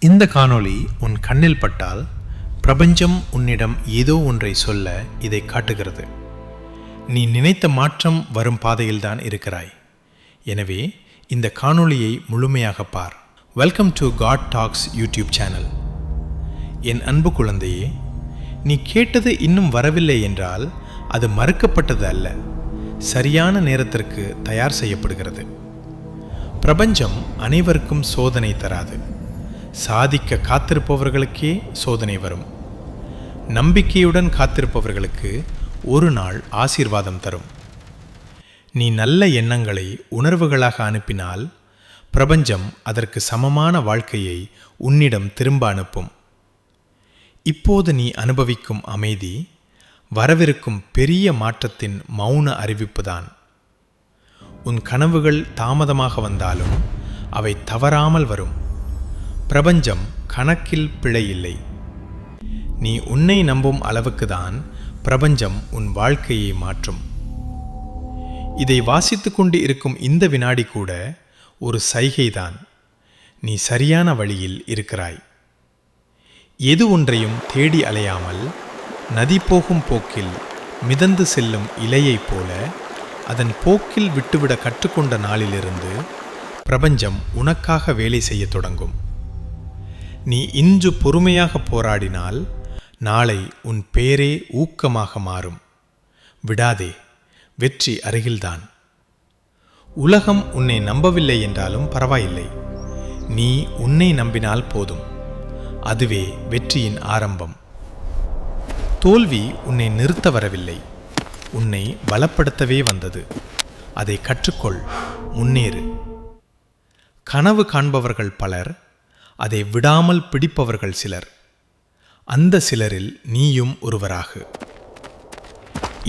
இந்த காணொளி உன் கண்ணில் பட்டால் பிரபஞ்சம் உன்னிடம் ஏதோ ஒன்றை சொல்ல இதை காட்டுகிறது. நீ நினைத்த மாற்றம் வரும் பாதையில்தான் இருக்கிறாய். எனவே இந்த காணொளியை முழுமையாக பார். Welcome to God Talks YouTube channel. என் அன்பு குழந்தையே, நீ கேட்டது இன்னும் வரவில்லை என்றால் அது மறுக்கப்பட்டது அல்ல, சரியான நேரத்திற்கு தயார் செய்யப்படுகிறது. பிரபஞ்சம் அனைவருக்கும் சோதனை தராது. சாதிக்க காத்திருப்பவர்களுக்கே சோதனை வரும். நம்பிக்கையுடன் காத்திருப்பவர்களுக்கு ஒரு நாள் ஆசீர்வாதம் தரும். நீ நல்ல எண்ணங்களை உணர்வுகளாக அனுப்பினால் பிரபஞ்சம் அதற்கு சமமான வாழ்க்கையை உன்னிடம் திரும்ப அனுப்பும். இப்போது நீ அனுபவிக்கும் அமைதி வரவிருக்கும் பெரிய மாற்றத்தின் மௌன அறிவிப்புதான். உன் கனவுகள் தாமதமாக வந்தாலும் அவை தவறாமல் வரும். பிரபஞ்சம் கணக்கில் பிழை இல்லை. நீ உன்னை நம்பும் அளவுக்குதான் பிரபஞ்சம் உன் வாழ்க்கையை மாற்றும். இதை வாசித்து கொண்டு இருக்கும் இந்த வினாடி கூட ஒரு சைகைதான். நீ சரியான வழியில் இருக்கிறாய். எது ஒன்றையும் தேடி அலையாமல் நதி போகும் போக்கில் மிதந்து செல்லும் இலையைப் போல அதன் போக்கில் விட்டுவிட கற்றுக்கொண்ட நாளிலிருந்து பிரபஞ்சம் உனக்காக வேலை செய்ய தொடங்கும். நீ இன்று பொறுமையாக போராடினால் நாளை உன் பேரே ஊக்கமாக மாறும். விடாதே, வெற்றி அருகில்தான். உலகம் உன்னை நம்பவில்லை என்றாலும் பரவாயில்லை. நீ உன்னை நம்பினால் போதும். அதுவே வெற்றியின் ஆரம்பம். தோல்வி உன்னை நிறுத்த வரவில்லை, உன்னை பலப்படுத்தவே வந்தது. அதை கற்றுக்கொள், முன்னேறு. கனவு காண்பவர்கள் பலர், அதை விடாமல் பிடிப்பவர்கள் சிலர். அந்த சிலரில் நீயும் ஒருவராகு.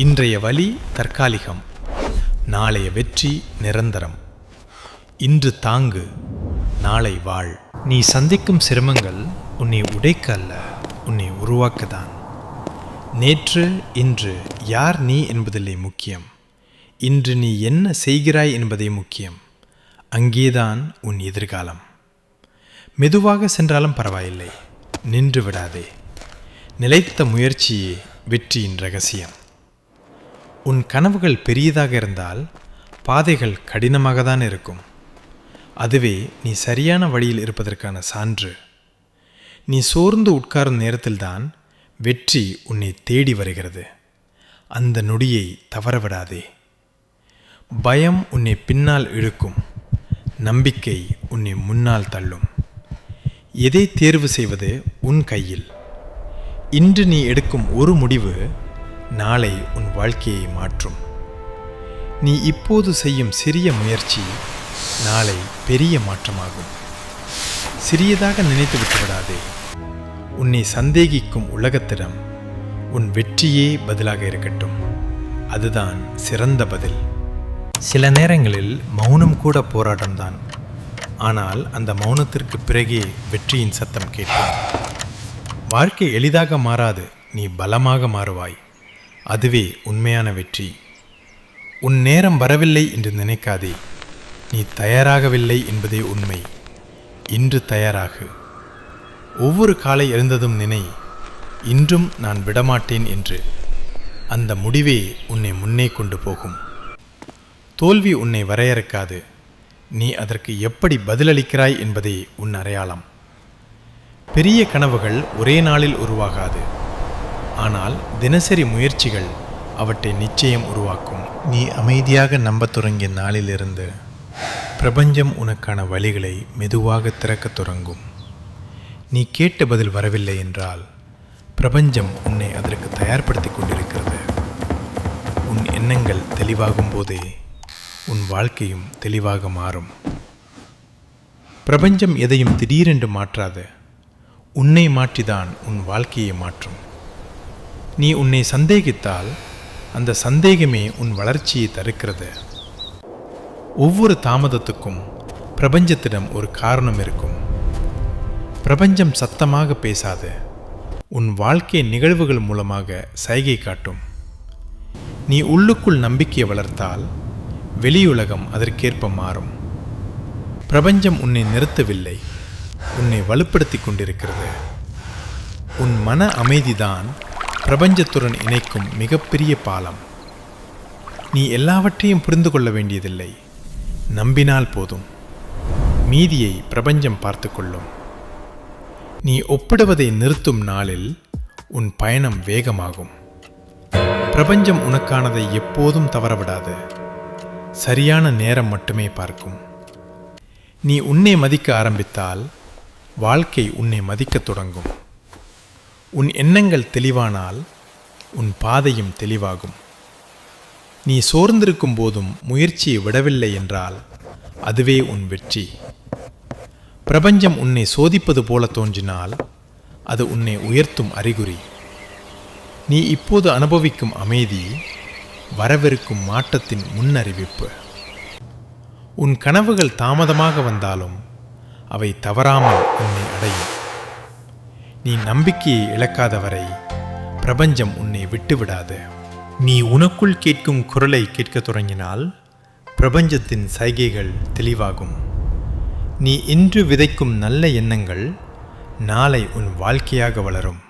இன்றைய வலி தற்காலிகம், நாளைய வெற்றி நிரந்தரம். இன்று தாங்கு, நாளை வாழ். நீ சந்திக்கும் சிரமங்கள் உன்னை உடைக்க அல்ல, உன்னை உருவாக்கத்தான். நேற்று இன்று யார் நீ என்பதில்லை முக்கியம். இன்று நீ என்ன செய்கிறாய் என்பதே முக்கியம். அங்கேதான் உன் எதிர்காலம். மெதுவாக சென்றாலும் பரவாயில்லை, நின்று விடாதே. நிலைத்த முயற்சியே வெற்றியின் ரகசியம். உன் கனவுகள் பெரியதாக இருந்தால் பாதைகள் கடினமாக தான் இருக்கும். அதுவே நீ சரியான வழியில் இருப்பதற்கான சான்று. நீ சோர்ந்து உட்காரும் நேரத்தில்தான் வெற்றி உன்னை தேடி வருகிறது. அந்த நொடியை தவறவிடாதே. பயம் உன்னை பின்னால் இழுக்கும், நம்பிக்கை உன்னை முன்னால் தள்ளும். எதை தேர்வு செய்வது உன் கையில். இன்று நீ எடுக்கும் ஒரு முடிவு நாளை உன் வாழ்க்கையை மாற்றும். நீ இப்போது செய்யும் சிறிய முயற்சி நாளை பெரிய மாற்றமாகும். சிறியதாக நினைத்து விட்டுவிடாதே. உன்னை சந்தேகிக்கும் உலகத்திடம் உன் வெற்றியே பதிலாக இருக்கட்டும். அதுதான் சிறந்த பதில். சில நேரங்களில் மௌனம் கூட போராட்டம்தான். ஆனால் அந்த மௌனத்திற்கு பிறகே வெற்றியின் சத்தம் கேட்கும். வாழ்க்கை எளிதாக மாறாது, நீ பலமாக மாறுவாய். அதுவே உண்மையான வெற்றி. உன் நேரம் வரவில்லை என்று நினைக்காதே. நீ தயாராகவில்லை என்பதே உண்மை. இன்று தயாராகு. ஒவ்வொரு காலை எழுந்ததும் நினை, இன்றும் நான் விடமாட்டேன் என்று. அந்த முடிவே உன்னை முன்னே கொண்டு போகும். தோல்வி உன்னை வரையறுக்காது. நீ அதற்கு எப்படி பதிலளிக்கிறாய் என்பதே உன் அடையாளம். பெரிய கனவுகள் ஒரே நாளில் உருவாகாது. ஆனால் தினசரி முயற்சிகள் அவற்றை நிச்சயம் உருவாக்கும். நீ அமைதியாக நம்பத் தொடங்கிய நாளிலிருந்து பிரபஞ்சம் உனக்கான வழிகளை மெதுவாக திறக்கத் தொடங்கும். நீ கேட்ட பதில் வரவில்லை என்றால் பிரபஞ்சம் உன்னை அதற்கு தயார்படுத்தி கொண்டிருக்கிறது. உன் எண்ணங்கள் தெளிவாகும் போதே உன் வாழ்க்கையும் தெளிவாக மாறும். பிரபஞ்சம் எதையும் திடீரென்று மாற்றாது. உன்னை மாற்றிதான் உன் வாழ்க்கையை மாற்றும். நீ உன்னை சந்தேகித்தால் அந்த சந்தேகமே உன் வளர்ச்சியை தடுக்கிறது. ஒவ்வொரு தாமதத்துக்கும் பிரபஞ்சத்திடம் ஒரு காரணம் இருக்கும். பிரபஞ்சம் சத்தமாக பேசாது. உன் வாழ்க்கை நிகழ்வுகள் மூலமாக சைகை காட்டும். நீ உள்ளுக்குள் நம்பிக்கையை வளர்த்தால் வெளியுலகம் அதற்கேற்ப மாறும். பிரபஞ்சம் உன்னை நிறுத்தவில்லை, உன்னை வலுப்படுத்தி கொண்டிருக்கிறது. உன் மன அமைதிதான் பிரபஞ்சத்துடன் இணைக்கும் மிகப்பெரிய பாலம். நீ எல்லாவற்றையும் புரிந்து கொள்ள வேண்டியதில்லை, நம்பினால் போதும். மீதியை பிரபஞ்சம் பார்த்து கொள்ளும். நீ ஒப்பிடுவதை நிறுத்தும் நாளில் உன் பயணம் வேகமாகும். பிரபஞ்சம் உனக்கானதை எப்போதும் தவறவிடாது. சரியான நேரம் மட்டுமே பார்க்கும். நீ உன்னை மதிக்க ஆரம்பித்தால் வாழ்க்கை உன்னை மதிக்கத் தொடங்கும். உன் எண்ணங்கள் தெளிவானால் உன் பாதையும் தெளிவாகும். நீ சோர்ந்திருக்கும் போதும் முயற்சியை விடவில்லை என்றால் அதுவே உன் வெற்றி. பிரபஞ்சம் உன்னை சோதிப்பது போல தோன்றினால் அது உன்னை உயர்த்தும் அறிகுறி. நீ இப்போது அனுபவிக்கும் அமைதி வரவிருக்கும் மாற்றத்தின் முன்னறிவிப்பு. உன் கனவுகள் தாமதமாக வந்தாலும் அவை தவறாமல் உன்னை அடையும். நீ நம்பிக்கையை இழக்காதவரை பிரபஞ்சம் உன்னை விட்டுவிடாது. நீ உனக்குள் கேட்கும் குரலை கேட்கத் தொடங்கினால் பிரபஞ்சத்தின் சைகைகள் தெளிவாகும். நீ இன்று விதைக்கும் நல்ல எண்ணங்கள் நாளை உன் வாழ்க்கையாக வளரும்.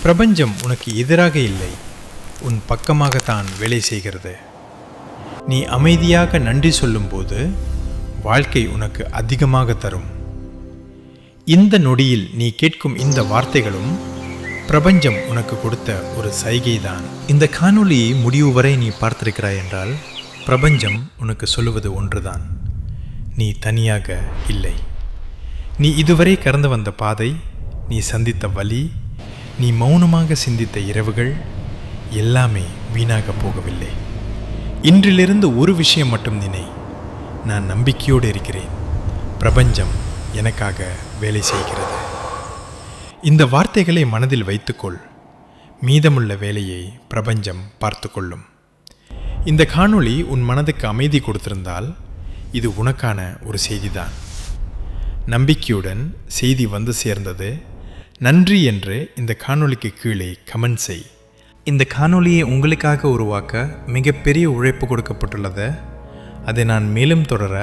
பிரபஞ்சம் உனக்கு எதிராக இல்லை, உன் பக்கமாகத்தான் வேலை செய்கிறது. நீ அமைதியாக நன்றி சொல்லும்போது வாழ்க்கை உனக்கு அதிகமாக தரும். இந்த நொடியில் நீ கேட்கும் இந்த வார்த்தைகளும் பிரபஞ்சம் உனக்கு கொடுத்த ஒரு சைகைதான். இந்த காணொளியை முடிவு வரை நீ பார்த்திருக்கிறாய் என்றால் பிரபஞ்சம் உனக்கு சொல்லுவது ஒன்றுதான்: நீ தனியாக இல்லை. நீ இதுவரை கடந்து வந்த பாதை, நீ சந்தித்த வலி, நீ மௌனமாக சிந்தித்த இரவுகள் எல்லாமே வீணாக போகவில்லை. இன்றிலிருந்து ஒரு விஷயம் மட்டும் நினை: நான் நம்பிக்கையோடு இருக்கிறேன், பிரபஞ்சம் எனக்காக வேலை செய்கிறது. இந்த வார்த்தைகளை மனதில் வைத்துக்கொள். மீதமுள்ள வேலையை பிரபஞ்சம் பார்த்து கொள்ளும். இந்த காணொளி உன் மனதுக்கு அமைதி கொடுத்திருந்தால் இது உனக்கான ஒரு செய்திதான். நம்பிக்கையுடன் செய்தி வந்து சேர்ந்தது, நன்றி என்று இந்த காணொளிக்கு கீழே கமெண்ட் செய். இந்த காணொளியை உங்களுக்காக உருவாக்க மிகப்பெரிய உழைப்பு கொடுக்கப்பட்டுள்ளது. அதை நான் மேலும் தொடர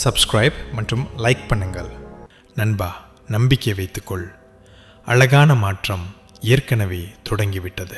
சப்ஸ்கிரைப் மற்றும் லைக் பண்ணுங்கள். நண்பா, நம்பிக்கை வைத்துக்கொள். அழகான மாற்றம் ஏற்கனவே தொடங்கிவிட்டது.